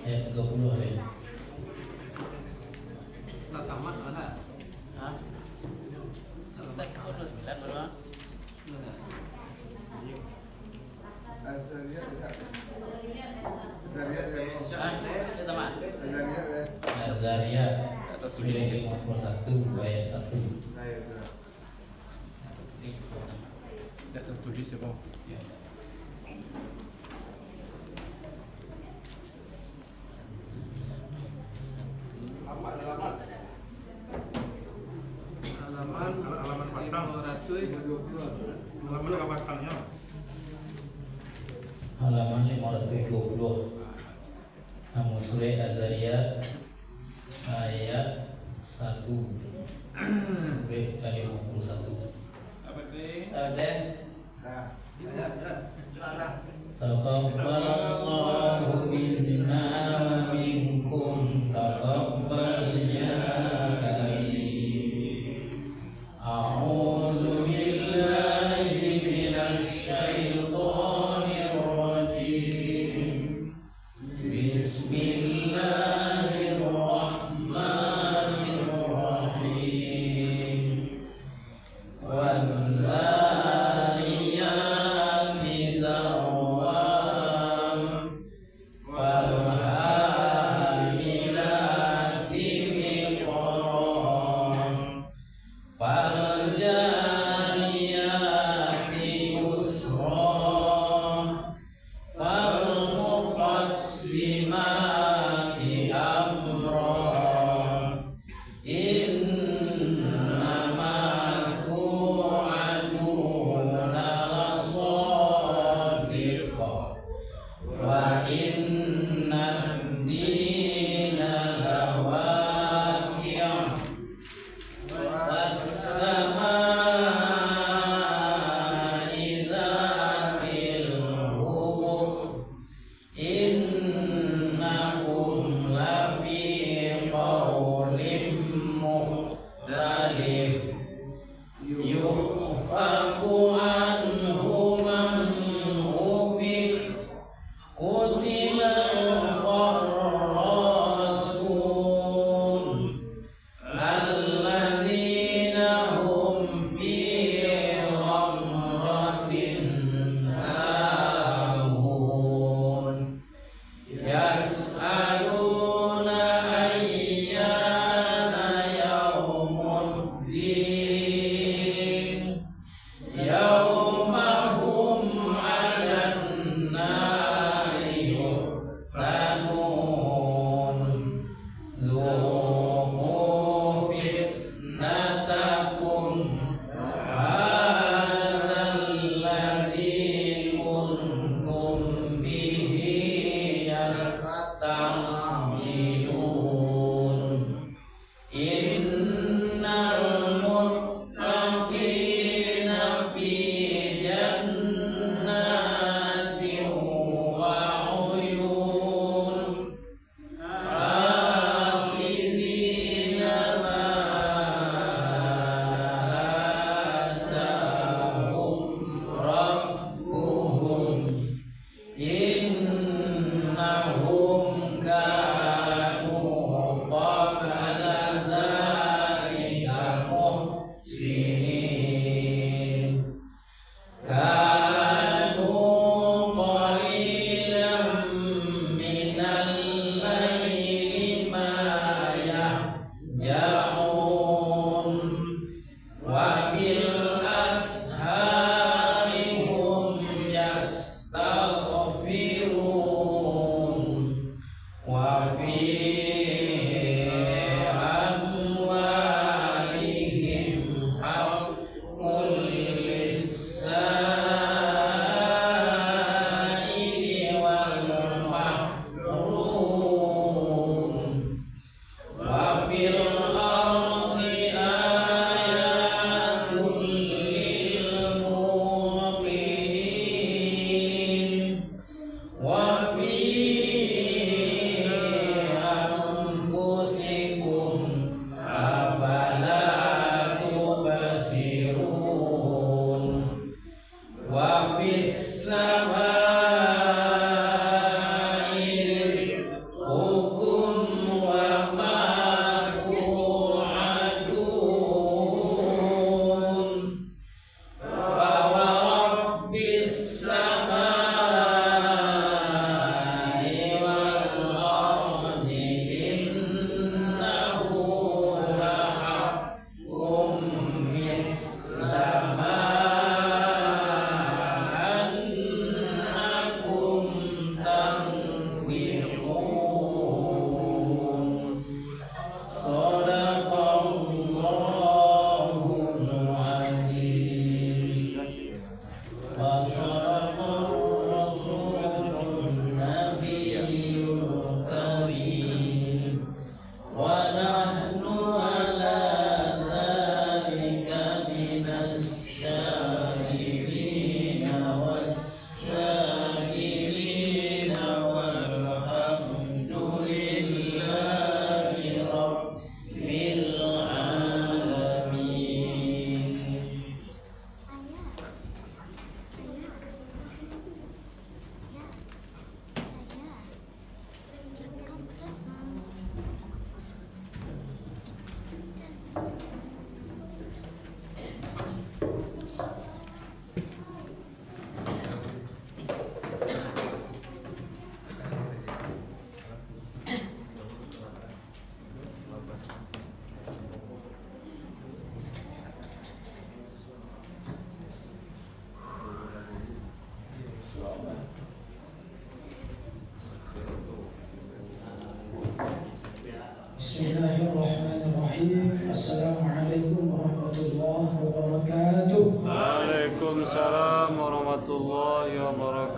ayat 30 ya. Tamat mana? Hah? Ustaz 29 baru. Az-Zariyat sudah 51 ayat 1. Sudah tertulis ya Bang. Ya. Halaman batang. Halaman batangnya. Halaman 520. Namun surah Az-Zariyat ayat 1 sampai 51. Apa teh? Taqabbalallahu minna wa minkum taqabbal ya karim. A'udzu billahi minasy syaithanir rajim. Bismillahirrahmanirrahim. Wal-zariyati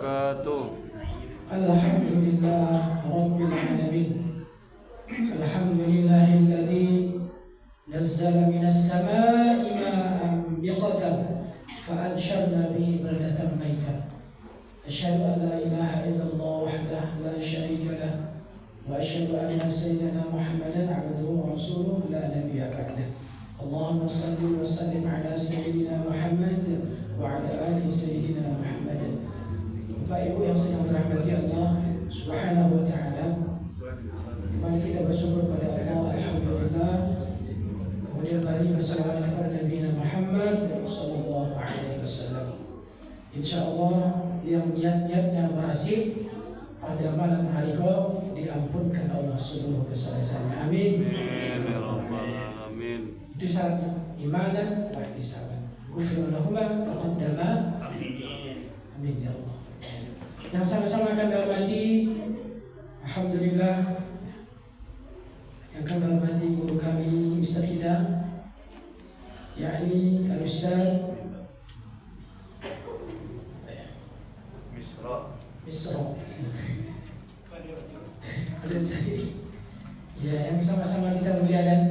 wabarakatuh. Alhamdulillah Rabbil Alamin. Alhamdulillahilladzi nazzala minas samaa'i ma'an biqadar fa'ansharna bihi baldatan maytan. Asyhadu an la ilaha illallah wahdahu la syarika lah wa asyhadu anna sayyidina Muhammadan 'abduhu wa rasuluhu la nabiyya ba'dah. Allahumma shalli wa sallim ala sayyidina Muhammad wa ala ali sayyidina Muhammad. Bapak Ibu yang sedang dirahmati Allah Subhanahu wa taala, kembali kita bersyukur pada Allah, alhamdulillah. Kemudian mari bersalawat kepada Nabi Muhammad sallallahu alaihi wasallam. Insyaallah yang niat-niatnya berhasil pada malam hari kau diampunkan Allah seluruh dosa-dosanya. Amin. Amin ya rabbal alamin. Itu syaratnya imanan wa ihtisaban. Ghufira lahum ma taqaddama. Amin ya Allah. Yang sama-sama akan hormati, alhamdulillah, yang kami hormati guru kami, Ustaz kita, yakni Al-Ustaz Misra. Ya, yang sama-sama kita muliakan,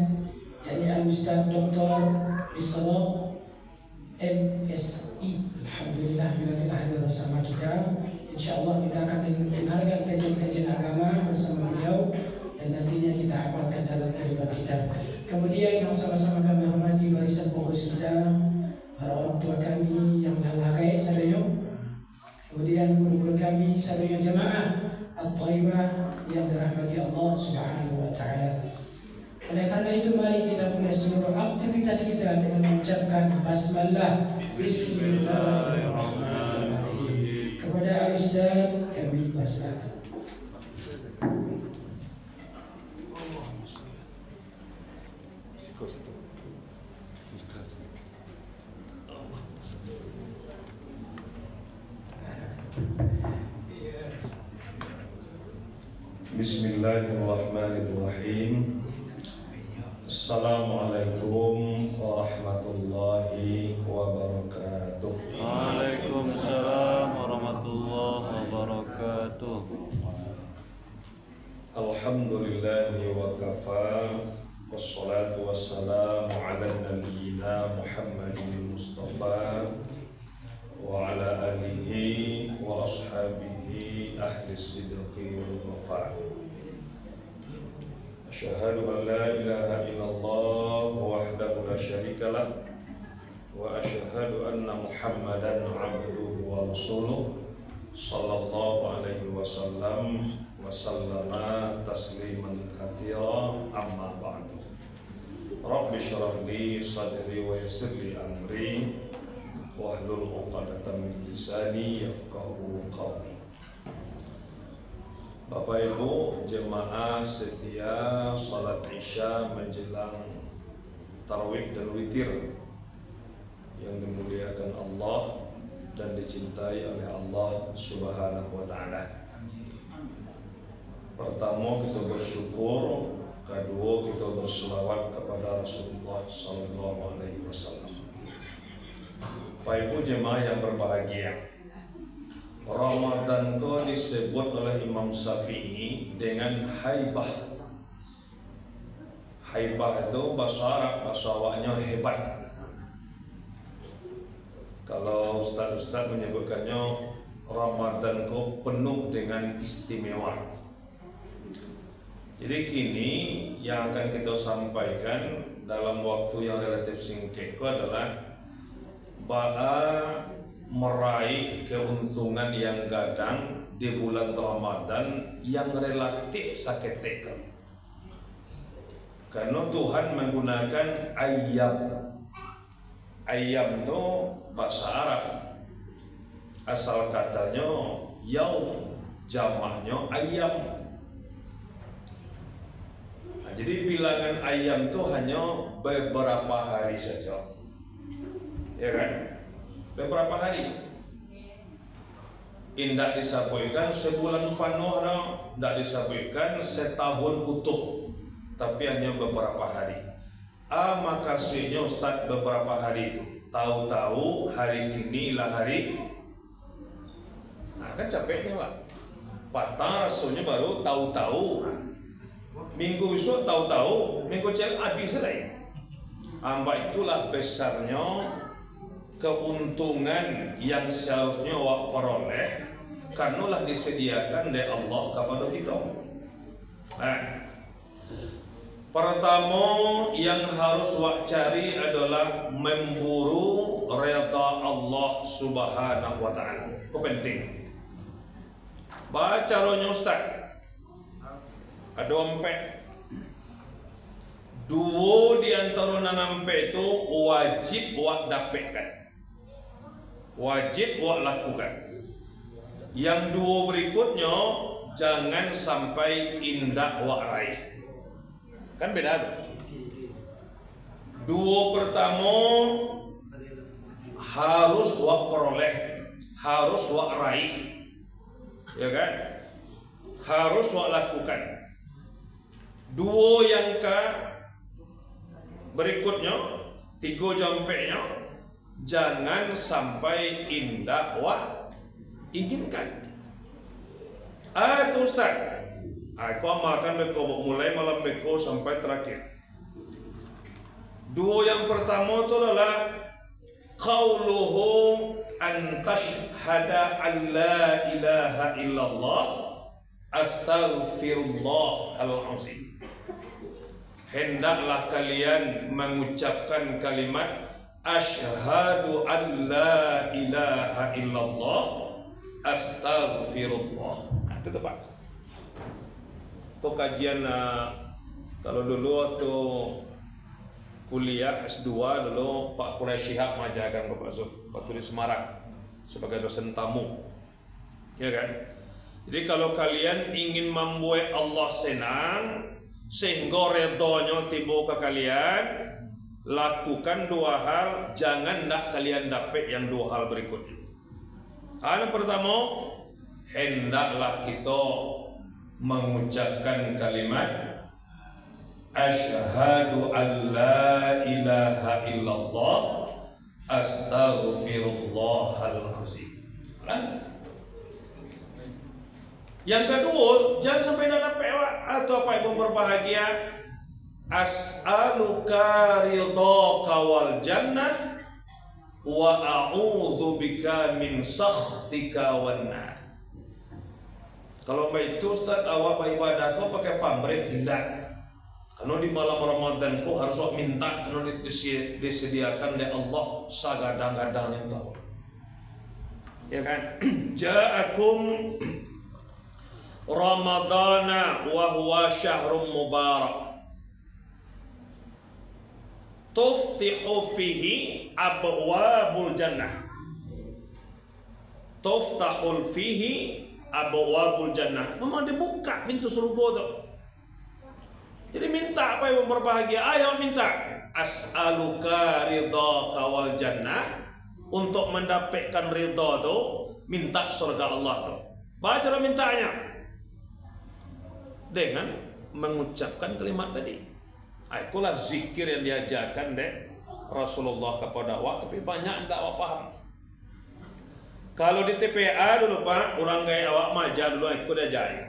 yakni Al-Ustaz Dr. Misra MSI. Alhamdulillah bila telah hadir bersama kita. InsyaAllah kita akan mendengarkan kajian-kajian agama bersama beliau dan nantinya kita amalkan dalam kehidupan kita. Kemudian yang sama-sama kami hormati barisan pengurus kita, para orang tua kami yang menghargai saudara, kemudian guru-guru kami saudara jemaah At-Thaibah yang dirahmati Allah Subhanahu wa taala. Oleh karena itu mari kita mulai seluruh aktivitas kita dengan mengucapkan basmalah, bismillahirrahmanirrahim. Kepada Al-Ustaz kami persilakan. Bismillahirrahmanirrahim. Assalamualaikum warahmatullahi wabarakatuh. Waalaikumsalam warahmatullahi wabarakatuh. Alhamdulillahi wa kafa, wassalatu wassalamu ala nabiyyina Muhammadin Mustafa wa ala alihi wa ashabihi ahli sidqi wal wafa. Asyhadu an la ilaha illallah wahdahu la syarika lah wa asyhadu anna Muhammadan abduhu wa rasuluh sallallahu alaihi wasallam wa sallama tasliman katsira amma ba'du. Rabbi shrah li sadri wa yassir li amri wahlul 'uqdatam min lisani yafqahu qawli. Bapak Ibu jemaah setia salat Isya menjelang tarawih dan witir yang dimuliakan Allah dan dicintai oleh Allah Subhanahu wa taala. Pertama kita bersyukur, kedua kita berselawat kepada Rasulullah sallallahu alaihi wasallam. Bapak Ibu jemaah yang berbahagia, Ramadan ko disebut oleh Imam Syafi'i dengan haibah. Haibah itu bahasa Arab, bahasa awaknya hebat. Kalau ustaz-ustaz menyebutkannya Ramadan ko penuh dengan istimewa. Jadi kini yang akan kita sampaikan dalam waktu yang relatif singkat itu adalah meraih keuntungan yang gadang di bulan Ramadan yang relatif saketek. Karena Tuhan menggunakan ayyam. Ayyam itu bahasa Arab. Asal katanya yaum, jamaknya ayyam. Nah, jadi bilangan ayyam itu hanya beberapa hari saja. Ya kan? Beberapa hari. Indak disebutkan sebulan penuh, tidak disebutkan setahun utuh, tapi hanya beberapa hari. Makasihnya Ustaz beberapa hari itu. Tahu-tahu hari kini lah hari. Nah, kan capeknya Pak. Patang rasanya baru tahu-tahu. Minggu besok tahu-tahu, minggu cel habis selesai. Amba itulah besarnya keuntungan yang seharusnya awak peroleh karena lah disediakan oleh Allah kepada kita. Nah, pertama yang harus awak cari adalah memburu redha Allah Subhanahu wa taala. Itu penting. Baca caranya Ustaz. Ada empat. Dua di antara nampe itu wajib awak dapatkan. Wajib awak lakukan. Yang dua berikutnya jangan sampai indah awak raih. Kan beda tuh. Dua pertama harus awak peroleh, harus awak raih. Ya kan? Harus awak lakukan. Dua yang berikutnya, tiga jampeknya, jangan sampai indah awak inginkan. Itu Ustaz. Aku amalkan beko mulai malam beko sampai terakhir. Dua yang pertama itu adalah qauluhu an tashhada an la ilaha illallah astaghfirullahal azim. Hendaklah kalian mengucapkan kalimat asyhadu an la ilaha illallah astaghfirullah. Nah, itu Pak. Itu kajian kalau dulu waktu kuliah S2 dulu Pak Quraisy Shihab mengajarkan ke Pak Zul waktu di Semarang sebagai dosen tamu. Ya kan? Jadi kalau kalian ingin membuat Allah senang sehingga redhonya tiba ke kalian, lakukan dua hal, jangan nak kalian dapat yang dua hal berikutnya. Hal pertama, hendaklah kita mengucapkan kalimat asyhadu an la ilaha illallah astaghfirullahal azim. Yang kedua, jangan sampai dalam pewa atau apa yang berbahagia. As'aluka ridhaka wal jannah wa a'udzu bika min sakhtika wan nar. Kalau itu Ustaz awak beribadah kau pakai pamrih tidak. Karena di malam Ramadan kau harus minta karena disediakan oleh Allah sagadang-gadang yang tahu. Ya kan? Ja'akum Ramadana wa huwa syahrun mubarak tuftihu fihi abwabul jannah. Tuftahul fihi abwabul jannah. Memang dibuka pintu surga tu. Jadi minta apa yang berbahagia? Ayo minta. As'aluka ridhaka wal jannah. Untuk mendapatkan ridha tu, minta surga Allah tu. Baca mintanya dengan mengucapkan kalimat tadi. Itulah zikir yang diajarkan deh Rasulullah kepada awak, tapi banyak tidak awak paham. Kalau di TPA dulu Pak, orang gaya awak maja dulu ikut ajaib.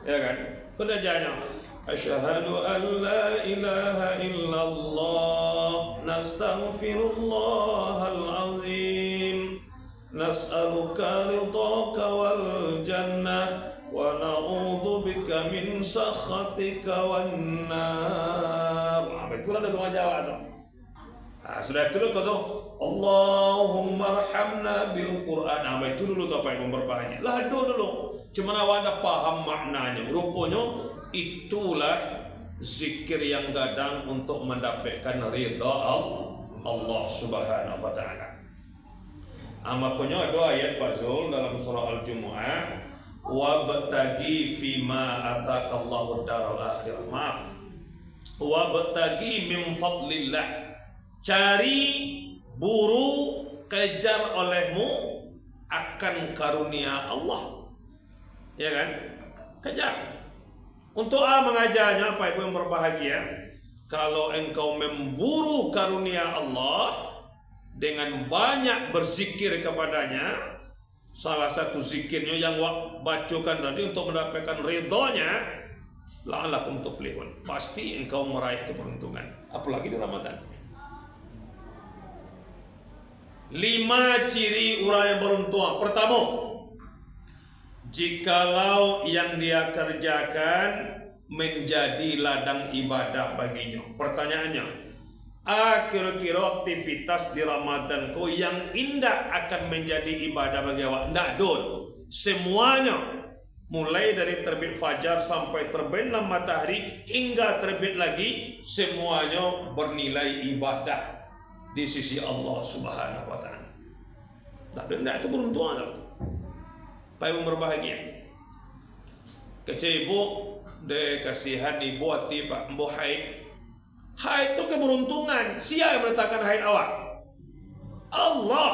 Ya kan? Ikut ajaibnya. Asyhadu an la ilaha illallah nastaghfirullahal azim nas'aluka ridhaka wal jannah wa na'udzu bika min sakhatika wan nar. Itulah doa Jawa tu. Sudah itu kata Allahumma arhamna bil Quran. Itu dulu tu apa yang berbahaya. Lah dulu. Cuma awak ada paham maknanya. Rupanya itulah zikir yang gadang untuk mendapatkan ridha Allah Subhanahu wa taala. Makanya ada ayat Pak Zul dalam surah Al-Jumu'ah wabtagi fima atakallahu daral akhirah. Maaf, wabtagi min fadlillah, cari, buru, kejar olehmu akan karunia Allah. Ya kan? Kejar. Untuk mengajarnya apa itu yang berbahagia? Kalau engkau memburu karunia Allah dengan banyak berzikir kepadanya, salah satu zikirnya yang bacakan tadi untuk mendapatkan ridhonya, la'allakum tuflihun. Pasti engkau meraih keberuntungan, apalagi di Ramadan. 5 ciri orang yang beruntung. Pertama, jikalau yang dia kerjakan menjadi ladang ibadah baginya. Pertanyaannya, kira-kira aktivitas di Ramadan kau yang indah akan menjadi ibadah bagi awak? Tidak ada. Semuanya, mulai dari terbit fajar sampai terbenam matahari hingga terbit lagi, semuanya bernilai ibadah di sisi Allah Subhanahu wa taala. Tak ada itu beruntung tak? Pai berbahagia. Kecil ibu de kasihan ibu hati pak mbo haid. Haid itu keberuntungan. Siapa yang meletakkan haid awak? Allah.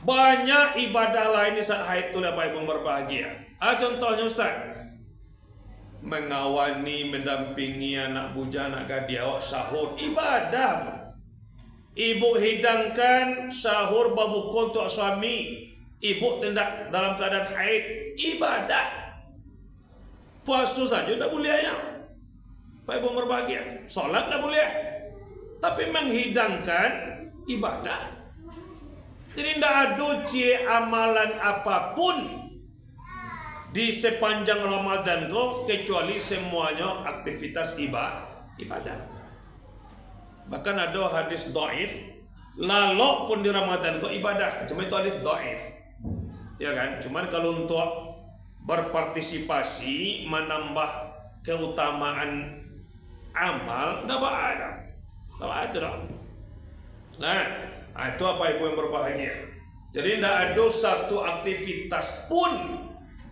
Banyak ibadah lain di saat haid itu dapat ibu berbahagia. Contohnya Ustaz, mengawani, mendampingi anak bujana, anak gadis awak sahur, ibadah. Ibu hidangkan sahur babuka untuk suami, ibu tindak dalam keadaan haid, ibadah. Puasa saja tak boleh ya. Pak ibu berbahagia. Solat tak boleh. Tapi menghidangkan ibadah. Jadi tidak ada amalan apapun di sepanjang Ramadan kau kecuali semuanya aktivitas ibadah. Bahkan ada hadis dhaif, lalok pun di Ramadan kau ibadah. Cuma itu hadis dhaif. Ya kan? Cuman kalau untuk berpartisipasi menambah keutamaan amal, tidak ada. Nah, itu apa ibu yang berbahagia. Jadi tidak ada satu aktivitas pun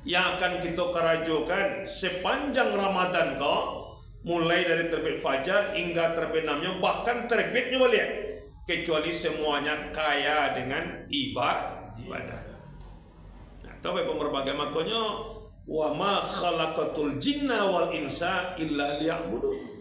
yang akan kita kerajukan sepanjang Ramadan kau, mulai dari terbit fajar hingga terbenamnya, bahkan terbitnya boleh, kecuali semuanya kaya dengan ibadah. Tahu apa berbagai makanya, wa ma khalaqatul jinna wal insa illa liya'budun.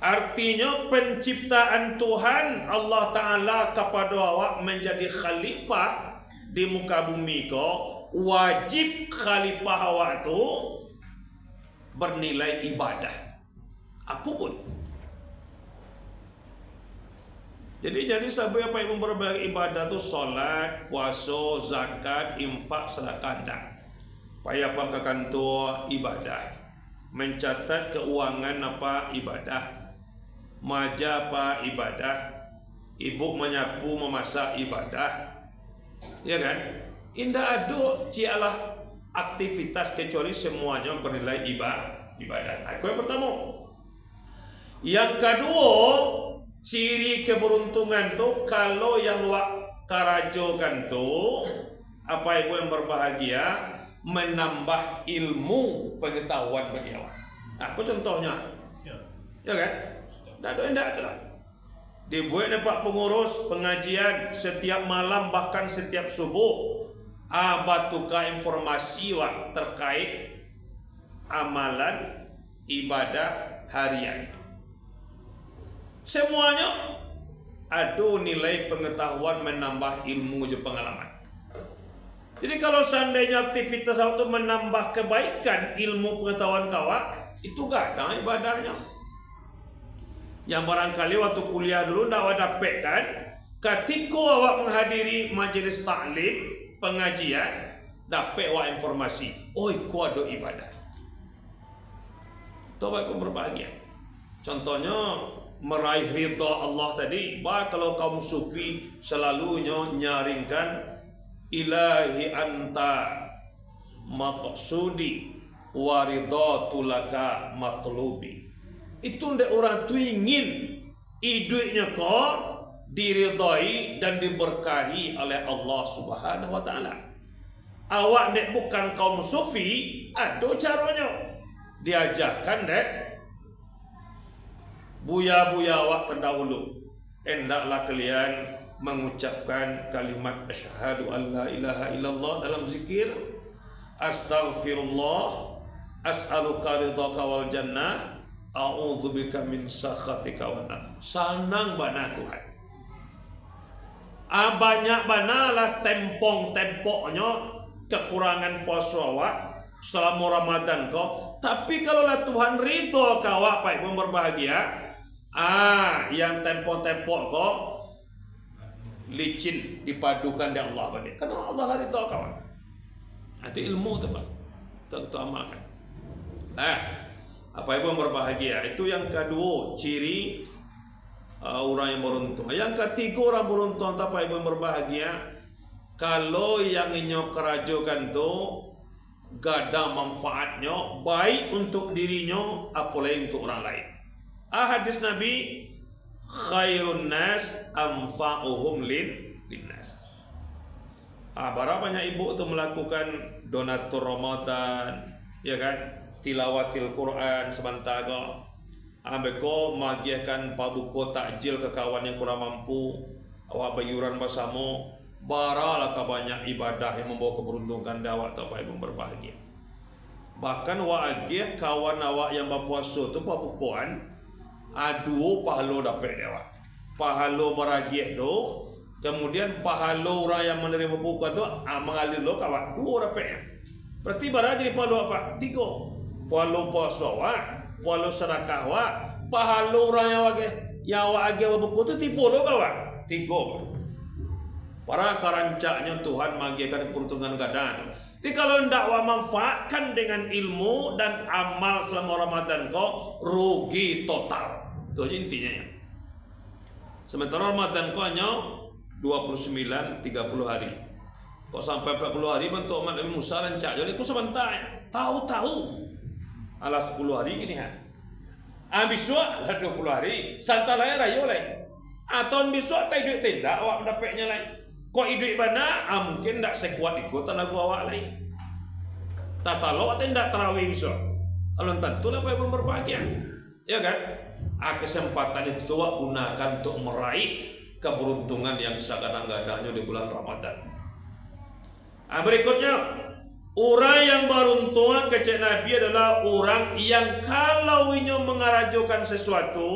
Artinya penciptaan Tuhan Allah Ta'ala kepada awak menjadi khalifah di muka bumi ko, wajib khalifah awak itu bernilai ibadah apapun. Jadi sampai apa yang berbagai ibadah tu solat, puasa, zakat, infak, sedekah dah. Payah apa kantor ibadah. Mencatat keuangan apa ibadah. Maja apa ibadah. Ibu menyapu, memasak ibadah. Ya kan? Indah ada cialah aktivitas kecuali semuanya bernilai ibadah. Itu yang pertama. Yang kedua, ciri keberuntungan tu kalau yang karajokan tu apa ibu yang berbahagia menambah ilmu pengetahuan bagi awak. Apa contohnya? Ya kan? Tak ada indah tu lah. Dibuat dapat pengurus pengajian setiap malam bahkan setiap subuh. Batuka informasi terkait amalan ibadah harian. Semuanya ada nilai pengetahuan menambah ilmu je pengalaman. Jadi kalau seandainya aktivitas itu menambah kebaikan ilmu pengetahuan kawak, itu gak ada ibadahnya. Yang barangkali waktu kuliah dulu tak dapat kan, ketika awak menghadiri majelis taklim, pengajian, dapat awak informasi, ku ada ibadah. Itu baik pun berbahagia. Contohnya meraih ridha Allah tadi, kalau kaum sufi selalunya nyaringkan ilahi anta maqsudi wa ridatu laka matlubi. Itu ndak orang tu ingin hidupnya kau diridai dan diberkahi oleh Allah Subhanahu wa taala. Awak ndak bukan kaum sufi, ada caranya. Diajarkan dek buya-buya awak terdahulu, hendaklah kalian mengucapkan kalimat asyhadu an la ilaha illallah dalam zikir, astaghfirullah, as'aluka ridhaka wal jannah, a'udzubika min sakhatika wa nar. Sanang bana Tuhan. Banyak banalah tempong-tempoknya kekurangan puasa awak selama Ramadan kau. Tapi kalau lah Tuhan ridho kau awak Pak Ibu berbahagia, yang tempok-tempok kau licin dipadukan dengan Allah balik. Karena Allah lah ridho kau. Itu ilmu tu Pak. Itu amalkan. Apa Ibu berbahagia. Itu yang kedua ciri orang yang beruntung. Yang ketiga orang beruntung apa Ibu berbahagia. Kalau yang inyo kerajokan tu gada manfaatnya baik untuk dirinya apalagi untuk orang lain. Hadis Nabi, khairun nas anfa'uhum linnas. Berapa banyak ibu tu melakukan donatur Ramadan, ya kan? Tilawatil Quran sebentar go. Ambeko magiakan pabuko takjil ke kawan yang kurang mampu, awak bayuran bersama. Baralah banyak ibadah yang membawa keberuntungan awak atau Pak Ibu berbahagia. Bahkan wajib kawan awak yang berpuasa tu pabukuan adu pahala dapat awak. Pahala beragia tu, kemudian pahala orang yang menerima bukuan tu mengalir lo awak dua dapatnya. Berarti bara jadi pahala apa? 3. Pahala puasa awak, pahala sedekah awak, pahala orang yang awak agi buku tu tipu lo awak. 3. Para karancaknya Tuhan magiakan peruntungan gada tu. Jadi kalau hendak wa manfaatkan dengan ilmu dan amal selama Ramadan kau rugi total. Itu aja intinya. Sementara Ramadan kau hanya 29 30 hari. Kau sampai 40 hari bentuk Nabi Musa rancak. Jadi kau sebentar tahu-tahu ala 10 hari gini besok lah 20 hari santai lah rayo lain. Atau besok tak duit tindak awak mendapatnya lain. Kau hidup mana? Mungkin tak sekuat ikut tenaga awak lain. Tata lo atau tidak terawih besok. Kalau tentu lah Pak Ibu berbahagia, ya kan? Kesempatan itu awak gunakan untuk meraih keberuntungan yang segadang-gadangnya di bulan Ramadan. Berikutnya, orang yang beruntung kecek Nabi adalah orang yang kalau ia mengarajukan sesuatu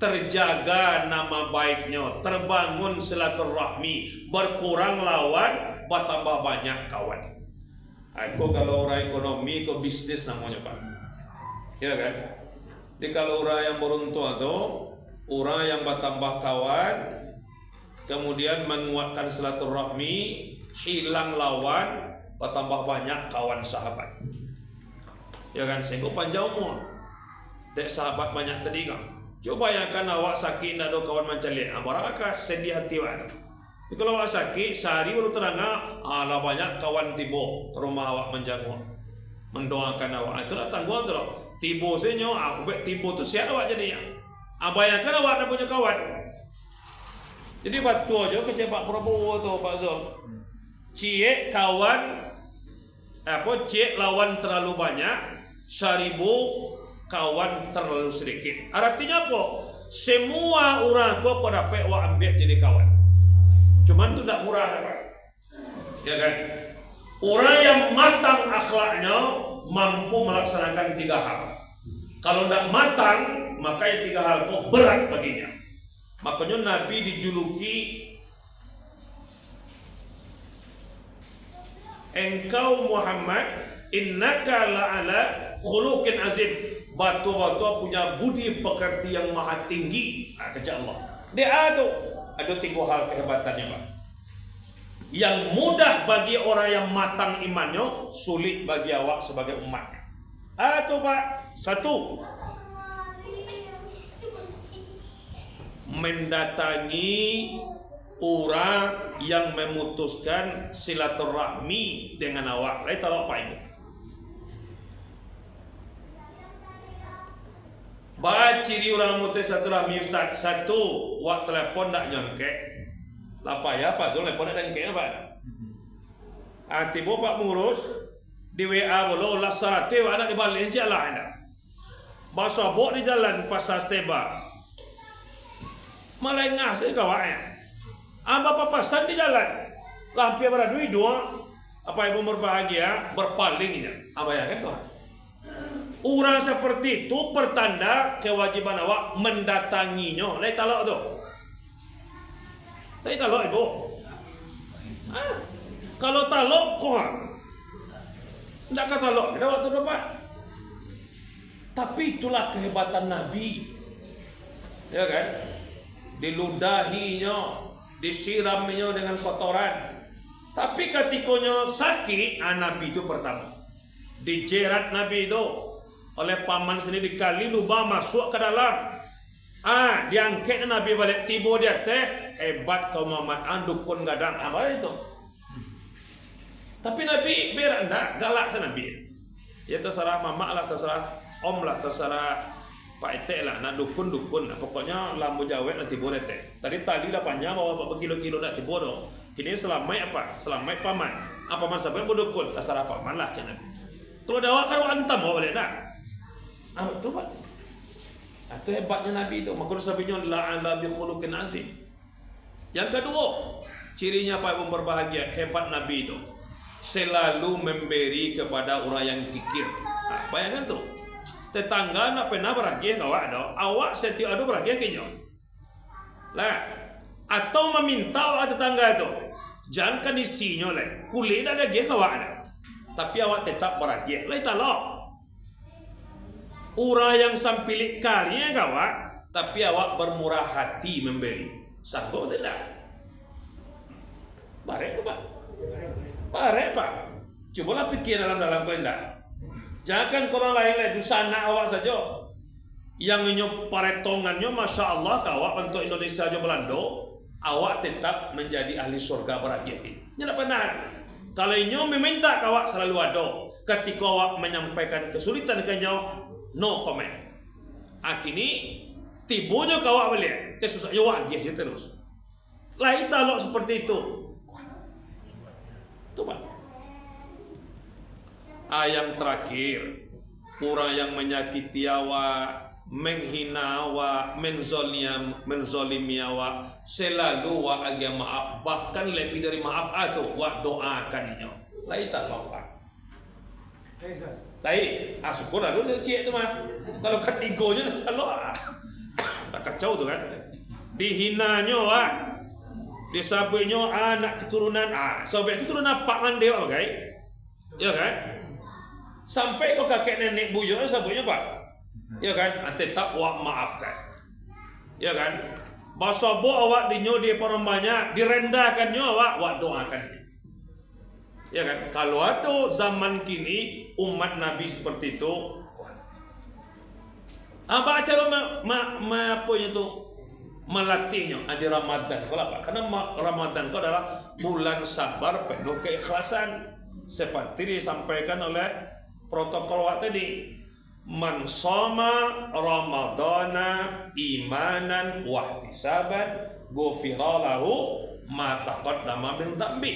terjaga nama baiknya, terbangun silaturahmi, berkurang lawan, bertambah banyak kawan. Aku kalau orang ekonomi, kau bisnis namanya Pak, ya kan? Jadi kalau orang yang beruntung itu orang yang bertambah kawan, kemudian menguatkan silaturahmi, hilang lawan, bertambah banyak kawan sahabat. Ya kan? Sehingga panjang umur, dek sahabat banyak tadi kan. Coba bayangkan awak sakit nak ada kawan macam lihat, barakah sedih hati awak. Kalau awak sakit sehari baru terangah, lah banyak kawan tiba ke rumah awak menjenguk, mendoakan awak. Itulah tangguh tu lah. Tiba senyo, tiba tu siap awak jadinya. Bayangkan awak nak punya kawan. Jadi batu aja ke Pak Prabowo tu Pak Zul. Cie kawan cie lawan terlalu banyak, 1000 kawan terlalu sedikit. Artinya apa? Semua orang kau dapat awak ambil jadi kawan. Cuman tu tak murah dapat. Ya kan? Orang yang matang akhlaknya mampu melaksanakan 3 hal. Kalau tidak matang, maka yang 3 hal kau berat baginya. Makanya Nabi dijuluki engkau Muhammad innaka la'ala khuluqin azim. Batu-batu punya budi pekerti yang maha tinggi. Kata Allah. Dia ada 3 hal kehebatannya Pak. Yang mudah bagi orang yang matang imannya, sulit bagi awak sebagai umatnya. Pak. 1. Mendatangi orang yang memutuskan silaturahmi dengan awak. Lain tahu apa itu? Ciri orang mutus silaturahmi Ustaz. 1, wak telepon tak nyongkek. Lapa ya Pak Zul telepon tak nyongkek apa? Tiba Pak mengurus di WA bolo lah sarate anak di balik jalan anda. Bahasa bok di jalan pasar Steba. Malengah saya kawannya. Papasan di jalan. Lampiah beradui 2. Apa ibu berbahagia berpalingnya. Ya kan tuh? Orang seperti itu pertanda kewajiban awak mendatanginya. Lain talak tu. Tapi talok ibu. Kalau talok kok tidak kata talok, tidak waktu dapat. Tapi itulah kehebatan Nabi, ya kan? Diludahinya, disiraminya dengan kotoran. Tapi ketikanya sakit, Nabi itu pertama dijerat Nabi itu oleh paman sendiri kali lubang masuk ke dalam. Diangkat Nabi balik tiba dia teh hebat kau Muhammad dukun gadang apa itu. Tapi Nabi biar anda galak sa Nabi. Ya terserah mama lah, terserah om lah, terserah Pak Ete lah, nak dukun. Pokoknya lambu jawet lah tiba dia teh. Tadi lah panjang bawa berkilo-kilo nak tiba dong. Kini selamai apa? Selamai paman. Apa man sampai berdukun? Terserah paman lah cina. Kalau dakwah kan antam bawa balik nak. Betul Pak. Itu hebatnya Nabi itu. Maka sabinya la'ala bi khuluqin azim. Yang kedua, cirinya apa yang berbahagia, hebat Nabi itu selalu memberi kepada orang yang kikir. Bayangkan tuh, tetangga nak pernah berakhir awak ada, awak setiap ada berakhir kenyo. Lah, atau meminta awak tetangga itu, jangan kan isinya lah, kulit ada dia awak ada, tapi awak tetap berakhir. Lah italok. Orang yang sampilik karya awak, tapi awak bermurah hati memberi. Sanggup tidak? Barek tu Pak. Barek Pak. Cubalah pikir dalam kehendak. Jangan orang lain dusana awak saja. Yang inyo paretongannya Masya Allah kawak untuk Indonesia aja Belando, awak tetap menjadi ahli surga berakhir. Ini benar. Kalau inyo meminta kawak selalu ada. Ketika awak menyampaikan kesulitan kenyo, no comment. Kini tiba je kawak balik. Kesusah awak je terus. Lai talok seperti itu. Itu Pak. Yang terakhir, orang yang menyakiti awak, menghina awak, menzolimi awak, selalu awak agak maaf, bahkan lebih dari maaf itu awak doakan ini. Lai tak Pak. Lai, syukur lah lu cik tu mah. Kalau ketiganya kalau kacau tu kan. Dihinanya awak, disabuknya anak keturunan sobek keturunan Pak Mande awak bagai. Ya kan? Sampai kau kakek nenek buyut sabuknya Pak. Ya kan? Tetap awak maafkan. Ya kan? Basobo awak dinyo di perembanya, direndahkannya awak doakan. Ya kan? Kalau ada zaman kini umat Nabi seperti itu, apa cara apa itu melatihnya di Ramadan? Kalau apa? Karena Ramadan itu adalah bulan sabar penuh keikhlasan. Seperti disampaikan oleh protokol waktu tadi, man shoma ramadana imanan wa ihtisaban ghufira lahu ma taqaddama min dhanbi.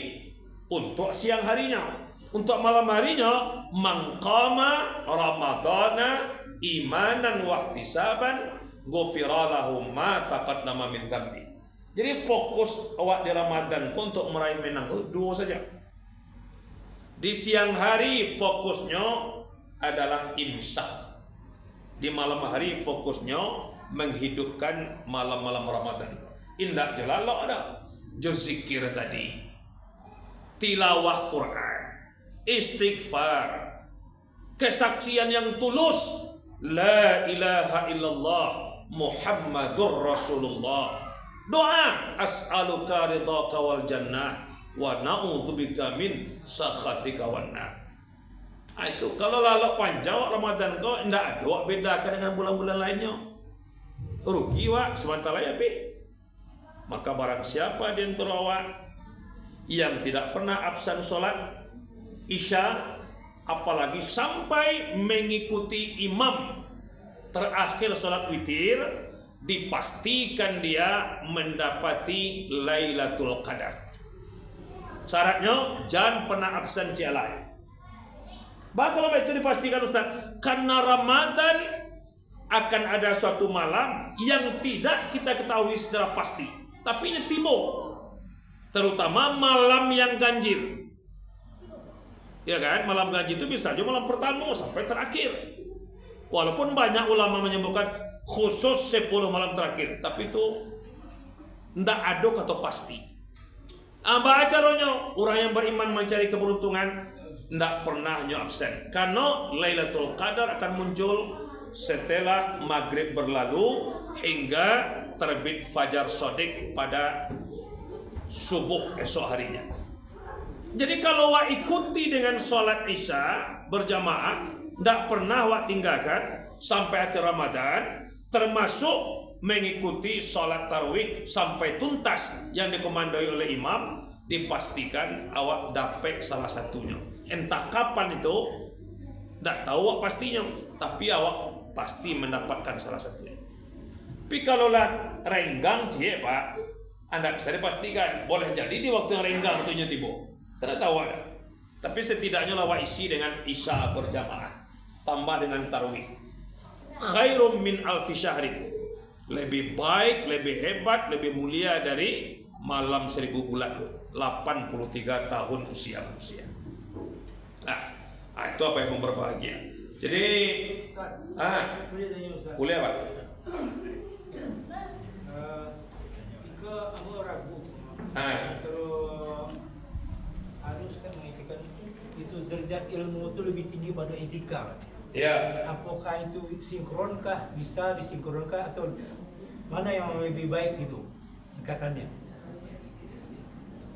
Untuk siang harinya, untuk malam harinya, man qama ramadana imanan wa ihtisaban ghufira lahu ma taqaddama min dhanbi. Jadi fokus awak di Ramadan untuk meraih menang itu dua saja. Di siang hari fokusnya adalah imsak. Di malam hari fokusnya menghidupkan malam-malam Ramadan. Indah jelalok ada. Jo zikir tadi. Tilawah Quran. Istighfar. Kesaksian yang tulus. La ilaha illallah Muhammadur Rasulullah. Doa. As'aluka ridhaka wal jannah. Wa na'udzubika min sakhatika wan nar. Itu kalau lalok panjang Ramadan kau ndak ada bedakan dengan bulan-bulan lainnya. Rugi wak sementara ya pi. Maka barang siapa di antara awak yang tidak pernah absen solat Isya, apalagi sampai mengikuti imam terakhir solat witir, dipastikan dia mendapati Lailatul Qadar. Syaratnya jangan pernah absen cialai. Bahkan kalau itu dipastikan Ustaz, karena Ramadan akan ada suatu malam yang tidak kita ketahui secara pasti, tapi ini tiba, terutama malam yang ganjil. Ya kan, malam ganjil itu bisa aja malam pertama sampai terakhir. Walaupun banyak ulama menyebutkan khusus 10 malam terakhir, tapi itu ndak ada kata pasti. Apa caranya? Orang yang beriman mencari keberuntungan ndak pernah absen. Karena Lailatul Qadar akan muncul setelah maghrib berlalu hingga terbit fajar shadiq pada subuh esok harinya. Jadi kalau wak ikuti dengan sholat isya berjamaah, ndak pernah wak tinggalkan sampai akhir Ramadan, termasuk mengikuti sholat tarawih sampai tuntas yang dikomandoi oleh imam, dipastikan awak dapat salah satunya. Entah kapan itu, ndak tahu awak pastinya, tapi awak pasti mendapatkan salah satunya. Tapi kalau lah renggang cie pak, anda bisa dipastikan boleh jadi di waktu yang renggang tuhnya tiba. Tidak tahu ada. Tapi setidaknya awak isi dengan isya berjamaah, tambah dengan tarawih. Khairum min alfi syahrin. Lebih baik, lebih hebat, lebih mulia dari malam 1000 bulan. 83 tahun usia manusia. Nah, itu apa yang berbahagia. Jadi, kuliah Pak. Jika aku ragu, terus harus kan mengatakan itu derajat ilmu itu lebih tinggi pada etika. Ya. Apakah itu sinkronkah, bisa disinkronkah atau mana yang lebih baik itu singkatannya?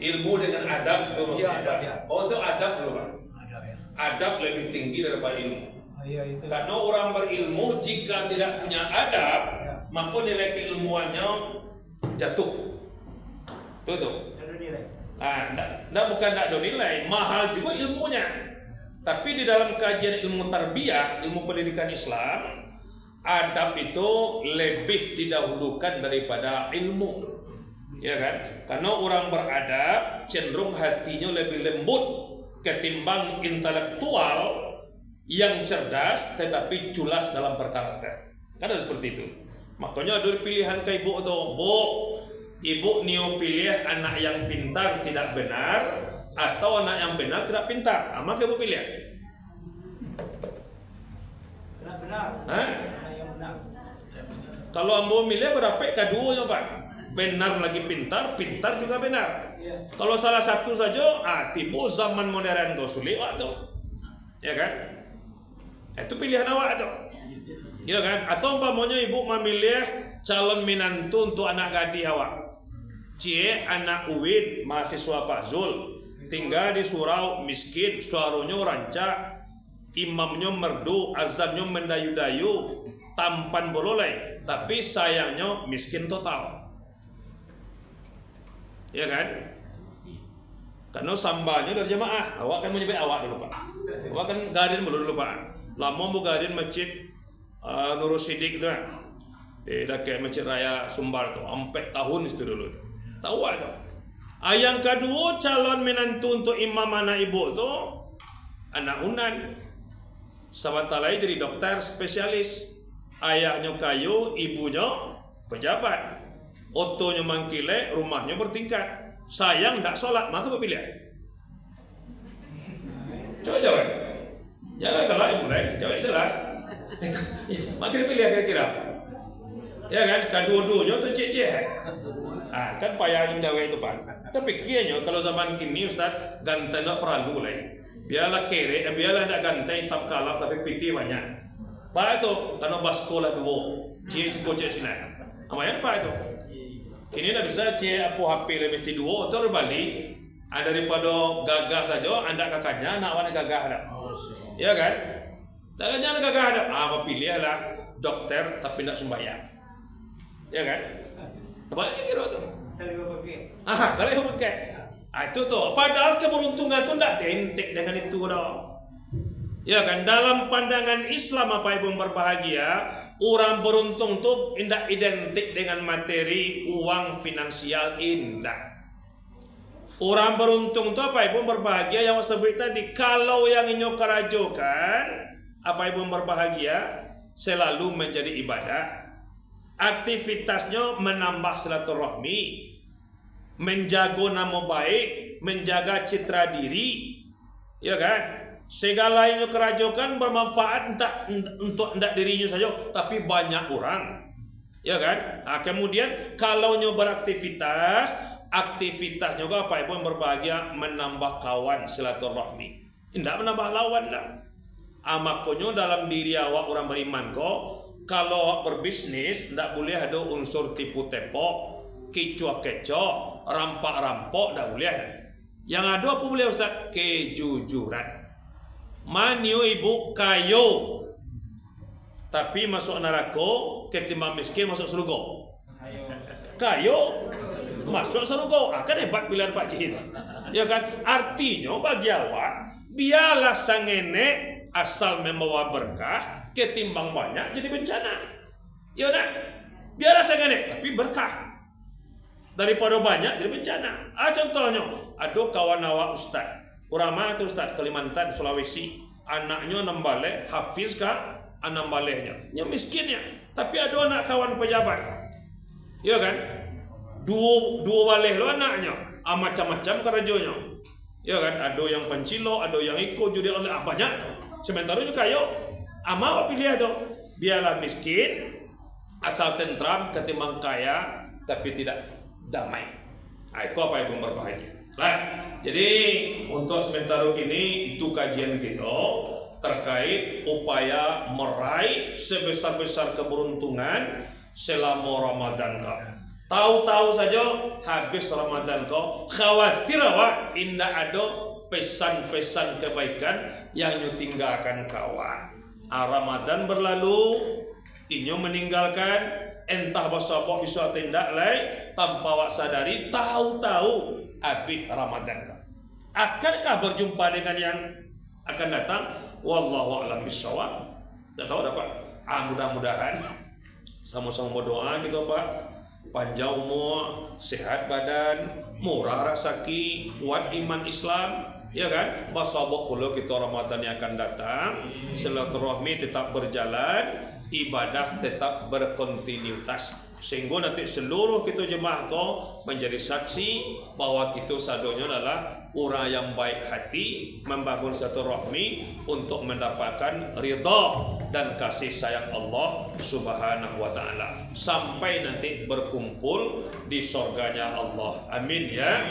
Ilmu dengan adab itu maksudnya. Adab, ya. Oh itu adab dulu Pak. Adab ya. Adab lebih tinggi daripada ilmu. Iya itu. Karena orang berilmu jika tidak punya adab, Ya. maka nilai keilmuannya jatuh. Tuh. Ada nilai. Bukan tidak ada nilai, mahal juga ilmunya. Tapi di dalam kajian ilmu tarbiyah, ilmu pendidikan Islam, adab itu lebih didahulukan daripada ilmu, ya kan? Karena orang beradab cenderung hatinya lebih lembut ketimbang intelektual yang cerdas tetapi culas dalam berkarakter. Kan ada seperti itu. Makanya ada pilihan ke ibu atau ibu nio pilih anak yang pintar tidak benar atau anak yang benar tidak pintar. Maka ibu pilih. Anak benar. Hah? Anak yang benar. Kalau ambo milih berapa keduanya Pak? Benar lagi pintar, pintar juga benar. Iya. Kalau salah satu saja, tiba zaman modern kau sulit tuh, ya kan? Itu pilihan awak tuh, ya kan? Atau umpamanya ibu memilih calon minantu untuk anak gadis awak. Cie anak Uwid mahasiswa Pak Zul, tinggal di surau miskin, suaranya rancak, imamnya merdu, azannya mendayu-dayu, tampan bololai, tapi sayangnya miskin total. Ya kan? Karena sambanya dari jemaah, awak kan menyebut awak dulu Pak. Awak kan garin dulu Pak. Lama mau garin masjid Nurul Sidik itu kan. Di dekat Masjid Raya Sumbar tuh, 4 tahun itu dulu. Tahu ada. Yang kedua calon menantu untuk imam anak ibu tuh anak Unan. Sahabat talai jadi dokter spesialis. Ayahnya kayu, ibunya pejabat. Otonya mangkile, rumahnya bertingkat. Sayang tak sholat, maka pilih. Coba jawab. Jangan kalau ibu naik, jawab salah. Maka pilih kira-kira. Ya kan, kedua-duanya tuh cek-cek. Kan payah jawab itu Pak. Tapi kayaknya kalau zaman kini Ustaz, ganteng tak perlu lah. Biarlah kere, biarlah nak ganteng hitam kalap tapi piti banyak. Pak itu, karena baskolah dua. Cek suku cek sini. Amanya Pak itu. Kini dah bisa cek apa HP le mesti dua atau balik. Daripada gagah saja, anda kakaknya nak warna gagah ada. Ya kan? Kakaknya nak gagah ada. Apa pilihlah dokter tapi tidak sembahyang. Ya kan? Apa lagi kira tu? Saling pakai. Saling pakai. Itu tuh. Padahal keberuntungan tu tidak identik dengan itu dah. Ya kan, dalam pandangan Islam apa ibu berbahagia, orang beruntung tuh tidak identik dengan materi, uang, finansial, indah. Orang beruntung tuh apa ibu berbahagia yang sebut tadi, kalau yang inyo kerajokan, apa ibu berbahagia selalu menjadi ibadah, aktivitasnya menambah silaturahmi, menjaga nama baik, menjaga citra diri, ya kan? Segala yang kerajokan bermanfaat untuk tidak dirinya saja, tapi banyak orang. Ya kan? Nah, kemudian kalau nyo beraktivitas, aktivitasnya juga apa ibu yang berbahagia menambah kawan silaturahmi. Tidak menambah lawan lah. Amakonyo dalam diri awak orang beriman kok. Kalau awak berbisnis, tidak boleh ada unsur tipu tepok, kecoh kecoh, rampak rampok, tidak boleh. Yang ada apa boleh Ustaz? Kejujuran. Manio ibu kayo, tapi masuk neraka, ketimbang miskin masuk surga. Kayo masuk surga. Akan hebat pilihan Pak Cik. Ya kan? Artinya bagi awak, biarlah sang nenek asal membawa berkah, ketimbang banyak jadi bencana. Ya nak? Biarlah sang nenek tapi berkah. Daripada banyak jadi bencana. Contohnya, ada kawan awak ustaz, ulama itu ustaz Kalimantan, Sulawesi, anaknya 6 balik, hafiz kah? 6 baliknya, nya miskinnya, tapi ada anak kawan pejabat, ya kan? Dua balik lo anaknya, macam-macam kerjanya, ya kan? Ada yang pencilo, ada yang ikut judi oleh banyak. Sementara juga kayo, apa pilih itu? Biarlah miskin, asal tentram ketimbang kaya, tapi tidak damai. Itu apa yang berbahagia. Nah, jadi untuk sementara ini itu kajian kita terkait upaya meraih sebesar-besar keberuntungan selama Ramadan kau. Tahu-tahu saja habis Ramadan kau, khawatir awak indah ada pesan-pesan kebaikan yang nyu tinggalkan kawan. Ramadan berlalu, inyo meninggalkan, entah basabok bisa tindak lai tanpa awak sadari, tahu-tahu habis Ramadan kau. Akankah berjumpa dengan yang akan datang? Wallahu a'lam bishawab. Tak tahu dapat. Mudah-mudahan sama-sama berdoa gitu Pak. Panjang umur, sehat badan, murah rezeki, kuat iman Islam, ya kan? Basabok pula kita Ramadan yang akan datang, silaturahmi tetap berjalan, ibadah tetap berkontinuitas. Sehingga nanti seluruh kita jemaah kau menjadi saksi bahwa kita sadonya adalah orang yang baik hati, membangun satu rahmi untuk mendapatkan ridha dan kasih sayang Allah Subhanahu wa taala sampai nanti berkumpul di surganya Allah. Amin ya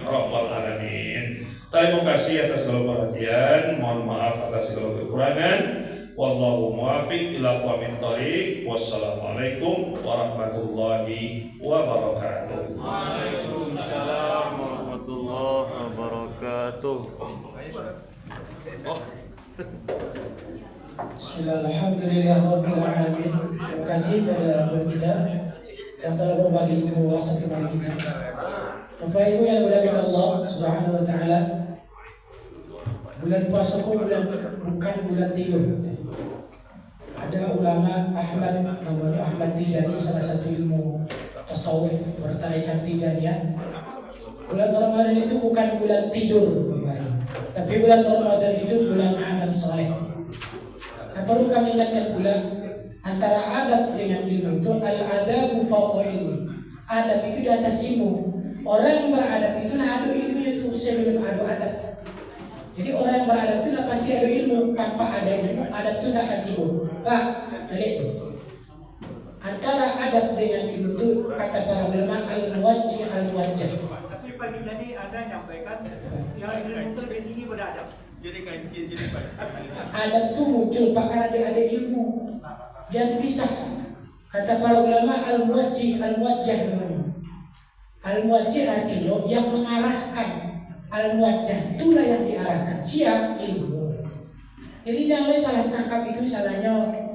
rabbal alamin. Terima kasih atas segala perhatian, mohon maaf atas segala kekurangan. Wallahu muwaffiq ila aqwamit thoriq. Wassalamualaikum warahmatullahi wabarakatuh. Waalaikumsalam warahmatullahi wabarakatuh. Alhamdulillahirrahmanirrahim. Terima kasih pada guru kita yang telah berbagi ilmu wawasan kepada kita. Bapak Ibu yang dimuliakan Allah Subhanahu wa taala, bulan puasa bukan bulan tidur. Ada ulama Ahmad, namanya Ahmad Tijani, salah satu ilmu tasawuf bertarekat Tijaniyah. Bulan Ramadan itu bukan bulan tidur, tapi bulan Ramadan itu bulan amal saleh. Perlu kami ingatkan pula antara adab dengan ilmu itu al-adabu fawqa ilmi. Adab itu di atas ilmu. Orang yang beradab itu ada ilmu itu sebelum ada adab. Jadi orang yang beradab itu pasti ada ilmu. Tanpa ada ilmu, adab itu tidak akan timbul. Pak, jadi itu antara adab dengan ilmu itu kata para ulama al-wajh al-wajh. Tapi pagi tadi Anda nyampaikan yang ilmu itu lebih tinggi pada adab. Jadi kancil jadi baik. Adab itu muncul Pak karena dia ada ilmu. Jangan bisa. Kata para ulama al-wajh al-wajh namanya. Al-wajh artinya yang mengarahkan. Al-wajh itulah yang diarahkan. Siap ilmu. Jadi jangan salah tangkap itu salahnya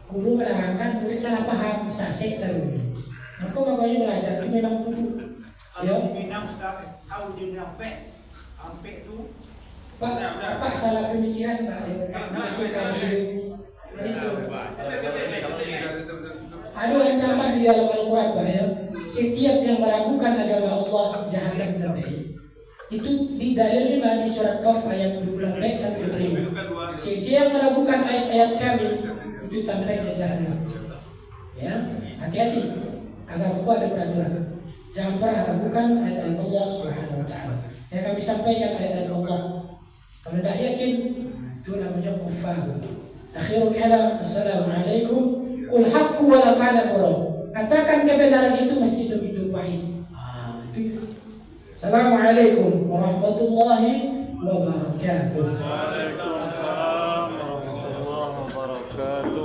guru menerangkan murid salah paham sasek selalu. Maka makanya belajar itu memang guru. Kalau diminang tahu dia sampai itu Pak salah pemikiran Pak. Ada ancaman di dalam Al-Quran Pak ya. Setiap yang meragukan agama Allah jahanam terbaik. Itu di dalilnya di surat Qaf ayat 12 sampai 25. Siapa yang meragukan ayat-ayat kami itu sampai ke jahanam. Ya, hati-hati. Agama ada peraturan. Jangan pernah ragukan ayat-ayat Allah Subhanahu wa taala. Yang kami sampaikan ayat-ayat Allah. Kalau tidak yakin, itu namanya kufar. Akhirul kalam, assalamualaikum Qul haqqu wa la kana murad. Katakan kebenaran itu meski begitu pahit. Assalamualaikum warahmatullahi wabarakatuh. Waalaikumsalam warahmatullahi wabarakatuh.